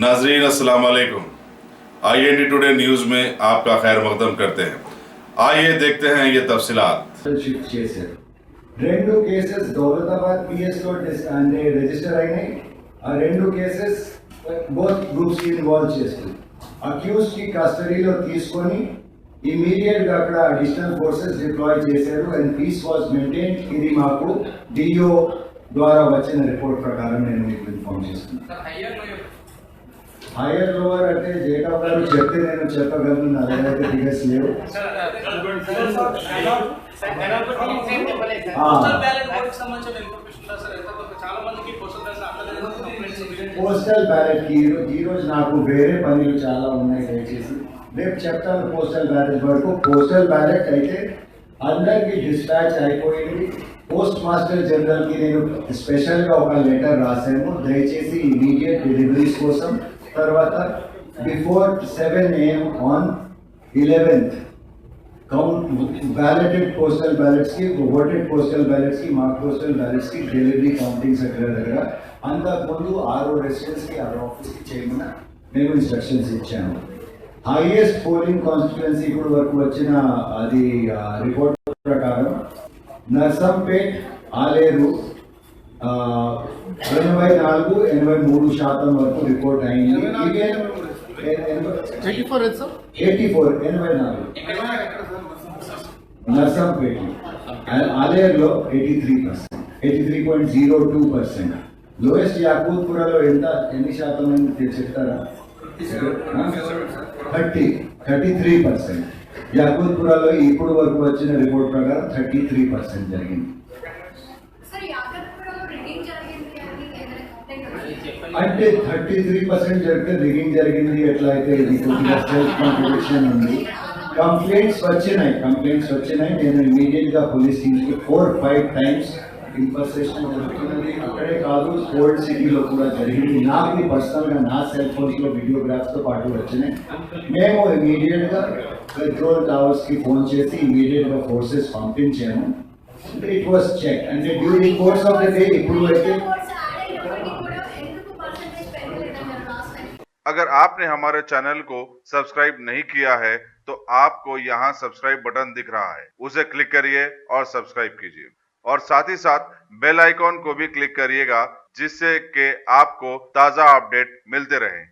नाजरीन अस्सलाम वालेकुम। IND टुडे न्यूज़ में आपका खैर मकदम करते हैं। आइए देखते हैं ये तफसीलात। షిఫ్ట్ చేశారు. రెండు కేసెస్ దౌలతాబాద్ పిఎస్ లో అంటే రిజిస్టర్ అయినాయి. ఆ రెండు కేసెస్ బోత్ గ్రూప్స్ కి ఇన్వాల్వ్ చేస్తుంది. అక్యూజ్ కి కస్టడీలో తీసుకొని ఇమీడియట్ గా అక్కడ అడిషనల్ ఫోర్సెస్ డిప్లాయ్ చేశారు అండ్ పీస్ వాజ్ మెయింటైన్. ఇది మాకు డిఓ ద్వారా వచ్చిన రిపోర్ట్ ప్రకారం నేను మీకు ఇన్ఫార్మ్ చేస్తున్నాను. హైయర్ లోవర్ అంటే జేకబ్ గారు చెప్తే నేను చెప్పగలను, నా దగ్గర ఫిగర్స్ లేవు. పోస్టల్ బ్యాలెట్ కి ఈ రోజు నాకు వేరే పనులు చాలా ఉన్నాయి, దయచేసి రేపు చెప్తాను. పోస్టల్ బ్యాలెట్ వరకు పోస్టల్ బ్యాలెట్ అయితే అందరికి డిస్పాచ్ అయిపోయింది. పోస్ట్ మాస్టర్ జనరల్ కి నేను స్పెషల్ గా ఒక లెటర్ రాశాను, దయచేసి ఇమీడియట్ డెలివరీస్ కోసం. తర్వాత before 7 AM on 11th balloted postal ballots కి, ఓటెడ్ పోస్టల్ బ్యాలెట్స్ కి, మార్క్ పోస్టల్ బ్యాలెట్స్ కి డెలివరీ కౌంటింగ్ సెక్రటరీ దగ్గర అంతకుముందు ఆరో రెసిడెన్స్ కి ఆరో ఆఫీస్ కి చేయమని మేము ఇన్స్ట్రక్షన్స్ ఇచ్చాము. హైయెస్ట్ పోలింగ్ కాన్స్టిట్యుయెన్సీ ఇప్పుడు వరకు వచ్చిన అది రిపోర్ట్ ప్రకారం నర్సంపేట్, ఆలేరు 84-83% వరకు రిపోర్ట్ అయింది. 84 నర్సంపేట, ఆలేరులో 83.02%. లోయెస్ట్ యాకూత్పురలో ఎన్ని శాతం అయింది చెప్తారా? 33%. యాకూత్పురలో ఇప్పుడు వరకు వచ్చిన రిపోర్ట్ ప్రకారం 33% జరిగింది. అంటే 33% జరిగితే రిగింగ్ జరిగింది ఎట్లా అయితే ఇది కొద్దిగా సెల్ఫ్ కాంట్రడిక్షన్ ఉంది. కంప్లైంట్స్ వచ్చినాయి. నేను ఇమీడియట్ గా పోలీస్ టీమ్స్ కి 4-5 times ఇంపర్సేషన్ జరుగుతున్నది. అక్కడే కాదు, ఓల్డ్ సిటీలో కూడా జరిగింది. నాకు పర్సనల్ గా నా సెల్ ఫోన్స్ లో వీడియోగ్రాఫ్స్ తో పాటు వచ్చినాయి. మేము ఇమీడియట్ గా పెట్రోల్ టవర్స్ కి ఫోన్ చేసి ఇమీడియట్ గా ఫోర్సెస్ పంపించాము. ఇట్ వాస్ చెక్ అంటే during course of the day. ఇప్పుడు అయితే अगर आपने हमारे चैनल को सब्सक्राइब नहीं किया है तो आपको यहाँ सब्सक्राइब बटन दिख रहा है, उसे क्लिक करिए और सब्सक्राइब कीजिए और साथ ही साथ बेल आइकॉन को भी क्लिक करिएगा, जिससे कि आपको ताज़ा अपडेट मिलते रहें।